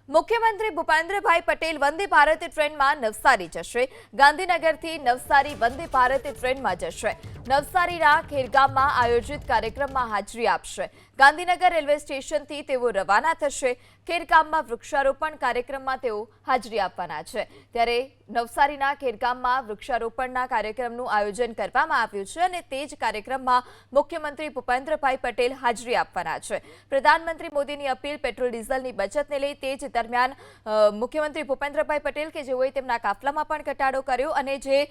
મુખ્યમંત્રી ભૂપેન્દ્રભાઈ પટેલ વંદે ભારત ટ્રેનમાં નવસારી જશે। ગાંધીનગરથી નવસારી વંદે ભારત ટ્રેનમાં જશે। નવસારીના ખેરગામમાં આયોજિત કાર્યક્રમમાં હાજરી આપશે। ગાંધીનગર રેલવે સ્ટેશનથી તેઓ રવાના થશે। ખેરગામમાં વૃક્ષારોપણ કાર્યક્રમમાં તેઓ હાજરી આપવાના છે। ત્યારે નવસારીના ખેરગામમાં વૃક્ષારોપણના કાર્યક્રમનું આયોજન કરવામાં આવ્યું છે અને તે જ કાર્યક્રમમાં મુખ્યમંત્રી ભૂપેન્દ્રભાઈ પટેલ હાજરી આપવાના છે। પ્રધાનમંત્રી મોદીની અપીલ પેટ્રોલ ડીઝલની બચતને લઈ તે જ દરમિયાન મુખ્યમંત્રી ભૂપેન્દ્રભાઈ પટેલ કે જેઓએ તેમના કાફલામાં પણ ઘટાડો કર્યો અને જે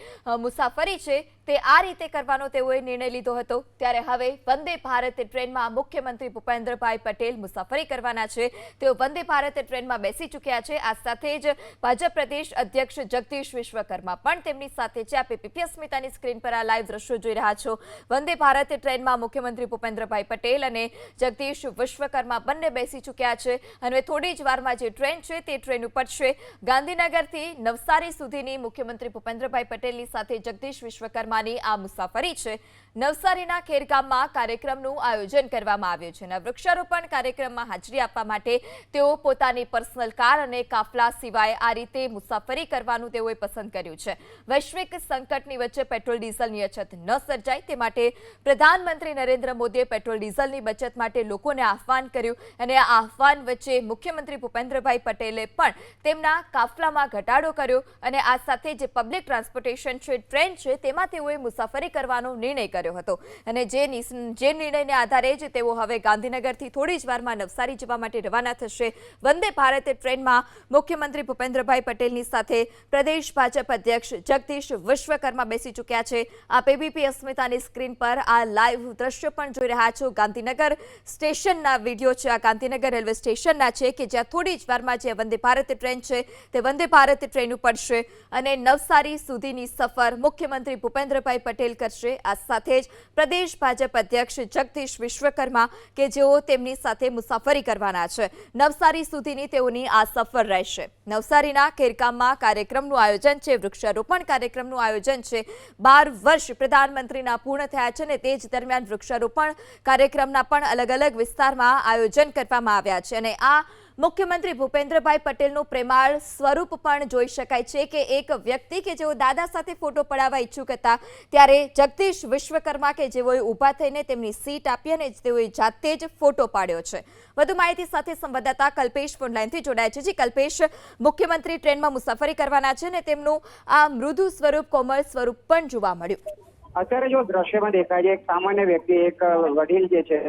મુસાફરી છે તે આ રીતે કરવાનો તેઓએ નિર્ણય લીધો હતો। ત્યારે હવે વંદે ભારત ટ્રેનમાં મુખ્યમંત્રી ભૂપેન્દ્રભાઈ પટેલ મુસાફરી કરવાના છે। તેઓ વંદે ભારત ટ્રેનમાં બેસી ચૂક્યા છે। આ સાથે જ ભાજપ પ્રદેશ અધ્યક્ષ જગદીશ વિશ્વકર્મા પણ તેમની સાથે છે। આપ પીપી અસ્મિતાની સ્ક્રીન પર આ લાઈવ દ્રશ્યો જોઈ રહ્યા છો। વંદે ભારત ટ્રેનમાં મુખ્યમંત્રી ભૂપેન્દ્રભાઈ પટેલ અને જગદીશ વિશ્વકર્મા બંને બેસી ચૂક્યા છે અને થોડી જ વારમાં જે ટ્રેન છે તે ટ્રેન ઉપડશે। ગાંધીનગરથી નવસારી સુધીની મુખ્યમંત્રી ભૂપેન્દ્રભાઈ પટેલની સાથે જગદીશ વિશ્વકર્માની આ મુસાફરી છે। નવસારીના ખેરગામમાં કાર્યક્રમનું આયોજન કરવામાં આવ્યું છે અને વૃક્ષારોપણ કાર્યક્રમમાં હાજરી આપવા માટે તેઓ પોતાની પર્સનલ કાર અને કાફલા સિવાય આ રીતે મુસાફરી કરવાનું તેઓએ પસંદ કર્યું છે। વૈશ્વિક સંકટની વચ્ચે પેટ્રોલ ડીઝલની અછત ન સર્જાય તે માટે પ્રધાનમંત્રી નરેન્દ્ર મોદીએ પેટ્રોલ ડીઝલની બચત માટે લોકોને આહવાન કર્યું અને આ આહવાન વચ્ચે મુખ્યમંત્રી ભૂપેન્દ્રભાઈ પટેલે પણ તેમના કાફલામાં ઘટાડો કર્યો અને આ સાથે જે પબ્લિક ટ્રાન્સપોર્ટેશન છે ટ્રેન છે તેમાં તેઓએ મુસાફરી કરવાનો નિર્ણય કર્યો હતો અને જે નિર્ણયને આધારે જ તેઓ હવે ગાંધીનગરથી થોડી જ વારમાં નવસારી જવા માટે રવાના થશે। વંદે ભારત ટ્રેનમાં મુખ્યમંત્રી ભૂપેન્દ્રભાઈ પટેલની સાથે પ્રદેશ ભાજપ અધ્યક્ષ જગદીશ વિશ્વકર્મા બેસી ચૂક્યા છે। આપ એબીપી અસ્મિતાની સ્ક્રીન પર આ લાઈવ દ્રશ્યો પણ જોઈ રહ્યા છો। ગાંધીનગર સ્ટેશનના વિડીયો છે। આ ગાંધીનગર રેલવે સ્ટેશનના છે કે જ્યાં થોડી જ વારમાં જે વંદે ભારત ટ્રેન છે તે વંદે ભારત ટ્રેન ઉપડશે અને નવસારી સુધીની સફર મુખ્યમંત્રી ભૂપેન્દ્રભાઈ પટેલ કરશે। આ સાથે જ પ્રદેશ ભાજપ અધ્યક્ષ જગદીશ વિશ્વકર્મા કે જેઓ તેમની સાથે મુસાફરી કરવાના છે। નવસારી સુધીની તેઓની આ સફર રહેશે। નવસારીના ખેરગામમાં કાર્યક્રમનું આયોજન છે, વૃક્ષારોપણ કાર્યક્રમનું આયોજન છે। 12 વર્ષ પ્રધાનમંત્રીના પૂર્ણ થયા છે અને તે જ દરમિયાન વૃક્ષારોપણ કાર્યક્રમના પણ અલગ અલગ વિસ્તારમાં આયોજન કરવામાં આવ્યા છે અને આ મુખ્યમંત્રી ભૂપેન્દ્રભાઈ પટેલનું પ્રેમાળ સ્વરૂપ પણ જોઈ શકાય છે કે એક વ્યક્તિ કે જેઓ દાદા સાથે ફોટો પડાવવા ઈચ્છુક હતા ત્યારે જગદીશ વિશ્વકર્મા કે જેઓએ ઊભા થઈને તેમની સીટ આપી અને તેઓએ જાતે જ ફોટો પાડ્યો છે। વધુ માહિતી સાથે સંવાદદાતા કલ્પેશ ફોનલાઈનથી જોડાય છે। જી કલ્પેશ, મુખ્યમંત્રી ટ્રેનમાં મુસાફરી કરવાના છે અને તેમનું આ મૃદુ સ્વરૂપ, કોમળ સ્વરૂપ પણ જોવા મળ્યું। અત્યારે જો દ્રશ્યમાં દેખાય છે એક સામાન્ય વ્યક્તિ, એક વડીલ જે છે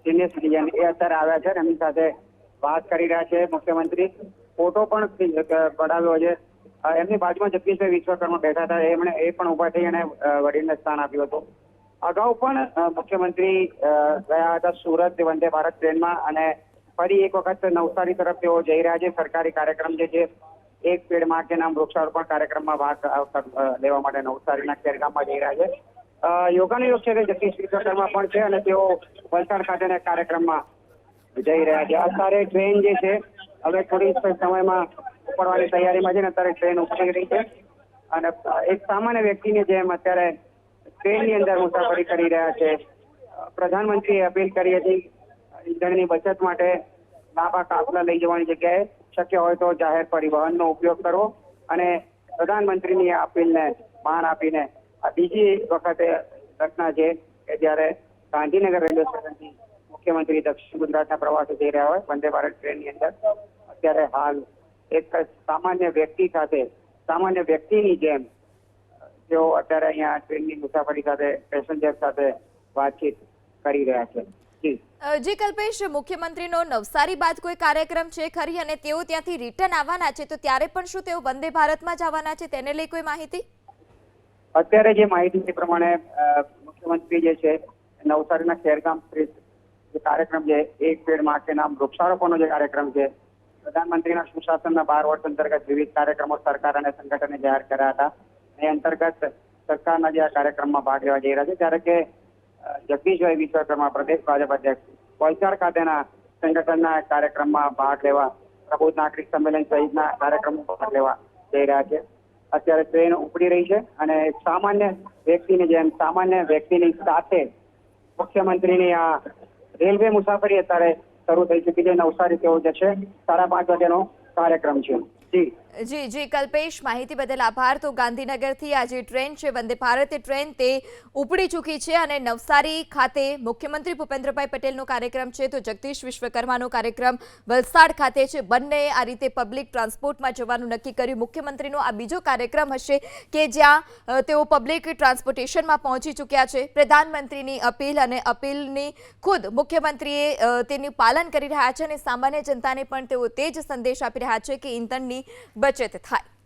સિનિયર સિટીઝન, એ અત્યારે આવ્યા છે એમની સાથે વાત કરી રહ્યા છે મુખ્યમંત્રી। ફોટો પણ પડાવ્યો છે। એમની બાજુમાં જગદીશભાઈ વિશ્વકર્મા બેઠા હતા, એ પણ ઉભા થઈ અને વડીલને સ્થાન આપ્યું હતું। અગાઉ પણ મુખ્યમંત્રી ગયા હતા સુરત વંદે ભારત ટ્રેનમાં અને ફરી એક વખત નવસારી તરફ તેઓ જઈ રહ્યા છે। સરકારી કાર્યક્રમ જે છે એક પેડ માં કે નામ વૃક્ષારોપણ કાર્યક્રમમાં ભાગ લેવા માટે નવસારીના ખેરગામમાં જઈ રહ્યા છે। યોગાનુયોગ છે કે જગદીશ વિશ્વકર્મા પણ છે અને તેઓ વલસાડ ખાતેના કાર્યક્રમમાં જઈ રહ્યા છે। અત્યારે ટ્રેન જે છે હવે થોડી સમયમાં ઉપડવાની તૈયારીમાં છે ને અત્યારે ટ્રેન ઉપડી રહી છે અને એક સામાન્ય વ્યક્તિની જેમ અત્યારે ટ્રેનની અંદર મુસાફરી કરી રહ્યા છે। પ્રધાનમંત્રીએ અપીલ કરી હતી ઈંધણની બચત માટે લાંબા કાફલા લઈ જવાની જગ્યાએ શક્ય હોય તો જાહેર પરિવહનનો ઉપયોગ કરવો અને પ્રધાનમંત્રીની આ અપીલને માન આપીને આ બીજી વખતે ઘટના છે કે જ્યારે ગાંધીનગર રેલવે સ્ટેશનથી મુખ્યમંત્રી દક્ષિણ ગુજરાતના પ્રવાસે જઈ રહ્યા હોય વંદે ભારત ટ્રેનની અંદર અત્યારે હાલ એક સામાન્ય વ્યક્તિ સાથે, સામાન્ય વ્યક્તિની જેમ તેઓ અત્યારે અહીંયા ટ્રેનની મુસાફરી સાથે પેસેન્જર સાથે વાતચીત કરી રહ્યા છે। જી કલ્પેશ, મુખ્યમંત્રીનો નવસારી બાદ કોઈ કાર્યક્રમ છે ખરી અને તેઓ ત્યાંથી રિટર્ન આવવાના છે તો ત્યારે પણ શું તેઓ વંદે ભારતમાં જ આવવાના છે તેને લઈ કોઈ માહિતી? અત્યારે જે માહિતી પ્રમાણે મુખ્યમંત્રી જે છે નવસારીના ખેરગામ જે કાર્યક્રમ છે એક પેડ માં કે નામ વૃક્ષારોપણનો જે કાર્યક્રમ છે પ્રધાનમંત્રીના સુશાસનના 12 વર્ષ અંતર્ગત વિવિધ કાર્યક્રમો સરકાર અને સંગઠને જાહેર કર્યા હતા। એ અંતર્ગત સરકારના જે આ કાર્યક્રમમાં ભાગ લેવા જઈ રહ્યા છે ત્યારે કે જગદીશભાઈ વિશ્વકર્મા પ્રદેશ ભાજપ અધ્યક્ષ વલસાડ ખાતેના સંગઠનના કાર્યક્રમમાં ભાગ લેવા, પ્રબુદ્ધ નાગરિક સંમેલન સહિતના કાર્યક્રમમાં ભાગ લેવા જઈ રહ્યા છે। અત્યારે ટ્રેન ઉપડી રહી છે અને સામાન્ય વ્યક્તિની જેમ સામાન્ય વ્યક્તિની સાથે મુખ્યમંત્રીની આ રેલવે મુસાફરી અત્યારે શરૂ થઈ ચૂકી છે। નવસારી તેઓ જશે 5:30 વાગ્યાનો કાર્યક્રમ છે. જી જી કલ્પેશ, માહિતી બદલ આભાર. તો ગાંધીનગરથી આ જે ટ્રેન છે વંદે ભારત ટ્રેન તે ઉપડી ચૂકી છે અને નવસારી ખાતે મુખ્યમંત્રી ભૂપેન્દ્રભાઈ પટેલનો કાર્યક્રમ છે, તો જગદીશ વિશ્વકર્માનો કાર્યક્રમ વલસાડ ખાતે છે. બંને આ રીતે પબ્લિક ટ્રાન્સપોર્ટમાં જવાનું નક્કી કર્યું. મુખ્યમંત્રીનો આ બીજો કાર્યક્રમ હશે કે જ્યાં તેઓ પબ્લિક ટ્રાન્સપોર્ટેશનમાં પહોંચી ચૂક્યા છે. પ્રધાનમંત્રીની અપીલ અને અપીલની ખુદ મુખ્યમંત્રીએ તેનું પાલન કરી રહ્યા છે અને સામાન્ય જનતાને પણ તેઓ તે જ સંદેશ આપી રહ્યા છે કે ઈંધણની બચત થાય.